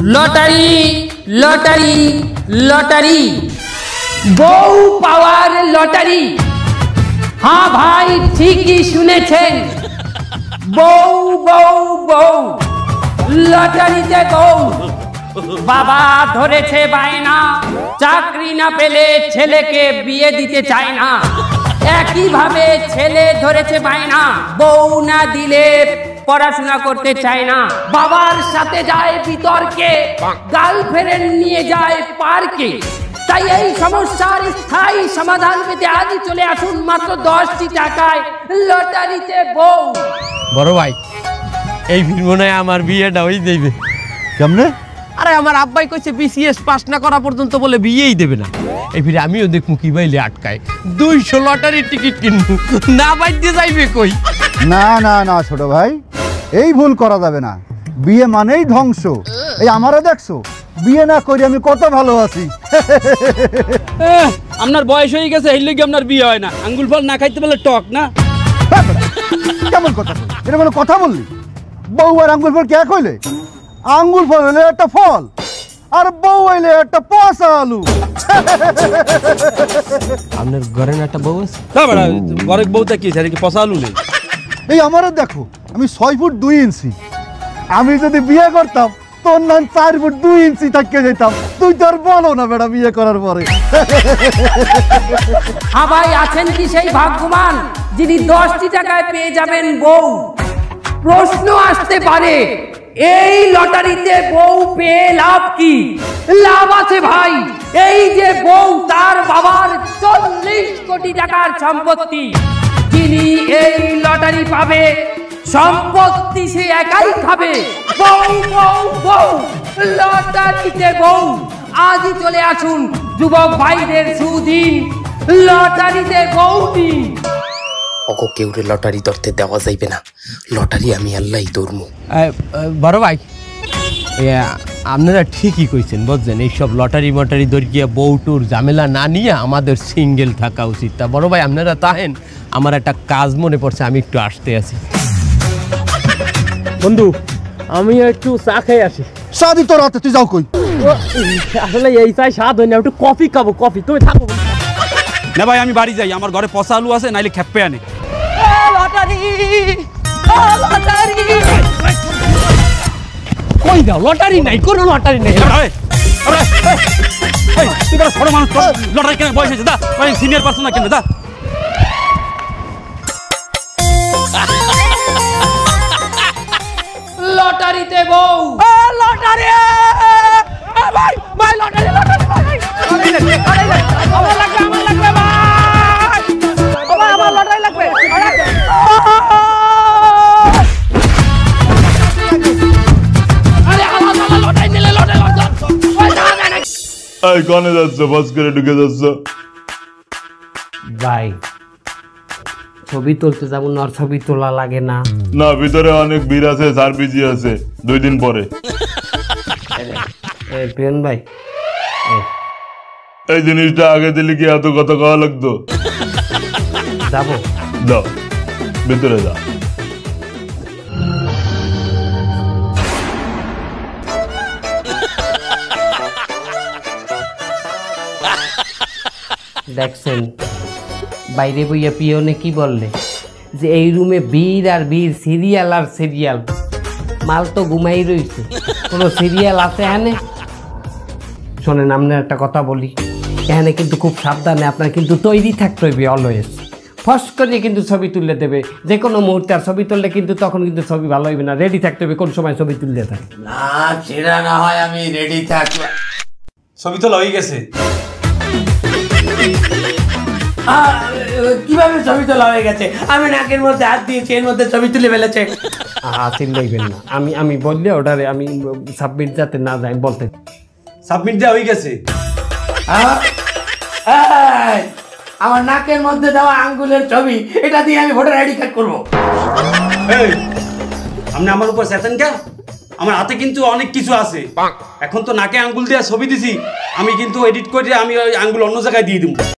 Lottery lottery lottery বউ পাওয়ার lottery. হ্যাঁ ভাই ঠিকই শুনেছেন, বউ বউ বউ লটারিতে বউ। বাবা ধরেছে বায়না, চাকরি না পেলে ছেলেকে বিয়ে দিতে চায় না। একইভাবে ছেলে ধরেছে বায়না, বউ না দিলে পড়াশোনা করতে চায় না। বাবার সাথে যায় বিতর্কে, গার্লফ্রেন্ড নিয়ে যায় পার্কে। তাই এই সমস্যার স্থায়ী সমাধান পেতে আজই চলে আসুন মাত্র 10টি টাকায় লটারিতে বউ। বড় ভাই, এই মনে হয় আমার বিয়েটা হয়ে যাইবে। কেমনে? আরে আমার আব্বাই কইছে বিসিএস পাস না করা পর্যন্ত বলে বিয়েই দেবে না। এই ফিরে আমিও দেখবো কি বাইলে আটকায়। 200 লটারির টিকিট কিনবো, না বাইতে যাইবে কই? না না না ছোট ভাই, এই ভুল করা যাবে না। বিয়ে মানেই ধ্বংস। এই আমারও দেখছো, বিয়ে না করে আমি কত ভালো আছি। আপনার বয়স হয়ে গেছে, এই লোক আপনার বিয়ে হয় না। আঙ্গুল ফল না খাইতে বলে টক না। কেমন কথা? এটা কোনো কথা বললি? বউ আর আঙ্গুল ফল কে কইলে? আঙ্গুল ফল হলে একটা ফল, আর বউ হইলে একটা পচা আলু। আপনার ঘরে না একটা বউ আছে? না বেটা, ঘরে বউটা কি কি পচা আলু নেই? এই আমারও দেখো, আমি 6 ফুট 2 ইঞ্চি। আমি যদি বিয়ে করতাম তোর নাম 4 ফুট 2 ইঞ্চি থাকতে যেতাম। তুই তো আর বলো না বেটা বিয়ে করার পরে। হ্যাঁ ভাই, আছেন কি সেই ভাগ্যবান যিনি 10টি টাকায় পেয়ে যাবেন বউ? প্রশ্ন আসতে পারে, এই লটারিতে বউ পেয়ে লাভ কি? লাভ আছে ভাই। এই যে বউ, তার বাবার 40 কোটি টাকার সম্পত্তি। যিনি এই লটারি পাবে, সম্পত্তি সে একাই খাবে। বউ বউ বউ লটারিতে বউ। আজই চলে আসুন যুবক ভাইদের সুদিন, লটারিতে বউ দিন। ওকে কেউরে লটারি ধরতে দেওয়া যাইবে না। লটারি আমি আল্লাহই ধরমু। বড় ভাই, আপনারা ঠিকই কইছেন বুঝছেন। এইসব লটারি মটারি দরকিয়া বউটুর ঝামেলা না নিয়ে আমাদের সিঙ্গেল থাকা উচিত। তা বড় ভাই, আপনারা তাহেন, আমার একটা কাজ মনে পড়ছে, আমি একটু আসতে আছি। বন্ধু, আমি একটু চা খেয়ে আসি। সাদি তোর হাতে, তুই যাও কই? আসলে এই চাই স্বাদ হয় না, একটু কফি খাবো। কফি তুমি থাকো না ভাই, আমি বাড়ি যাই। আমার ঘরে পচা আলু আছে, নাইলে খেপে আনে। কই দাও? লটারি নাই, কোনো লটারি নেই। ছোট মানুষ, লটারি কেন বয়স হয়েছে? দা সিনিয়র পার্সন না কেন? দা লটারিতে বউ। লটারি ভাই, ভাই লটারি, লটারি ভাই, আমার লাগবে, আমার লাগবে ভাই, আমার লটারি লাগবে। আরে আমার লটারি নিলে লটারি এই কনে যাচ্ছ? বাস করে ঢুকে যাচ্ছ? ভাই ছবি তুলতে যাবো না, ছবি তোলা লাগে না? না, ভিতরে অনেক ভিড় আছে, সার্ভিসই আছে 2 দিন পরে। প্রিয়ন ভাই, এই জিনিসটা আগে দিলে কি এত কথা কওয়া লাগতো? যাবো? যাও ভিতরে যা। দেখছেন বাইরে বইয়া পিয়নে কি বললে, যে এই রুমে বীর আর বীর, সিরিয়াল আর সিরিয়াল। মাল তো ঘুমাই রয়েছে, কোনো সিরিয়াল আছে এখানে? শোনেন, আপনার একটা কথা বলি, এখানে কিন্তু খুব সাবধানে আপনার কিন্তু তৈরি থাকতে হইবে অলওয়েজ। ফস করে কিন্তু ছবি তুলে দেবে যে কোনো মুহূর্তে, আর ছবি তুললে কিন্তু তখন কিন্তু ছবি ভালো হইবে না। রেডি থাকতে হবে, কোন সময় ছবি তুলতে থাকে না, সেটা না হয় আমি রেডি থাকবো। ছবি তোলা হয়ে গেছে। কিভাবে ছবি তোলা হয়ে গেছে? আমি নাকের মধ্যে হাত দিয়েছি, এর মধ্যে ছবি তুলে ফেলেছে। চিল্লাইবেন না, আমি বললে ওটারে আমি সাবমিট যাতে না যাই বলতে। সাবমিট দেওয়া হয়ে গেছে। আমার নাকের মধ্যে দেওয়া আঙ্গুলের ছবি, এটা দিয়ে আমি ভোটার আইডি কার্ড করবো। আপনি আমার উপর চেতেন কেন? আমার হাতে কিন্তু অনেক কিছু আছে। এখন তো নাকে আঙ্গুল দিয়ে ছবি দিছি, আমি কিন্তু এডিট করে আমি ওই আঙ্গুল অন্য জায়গায় দিয়ে দিব।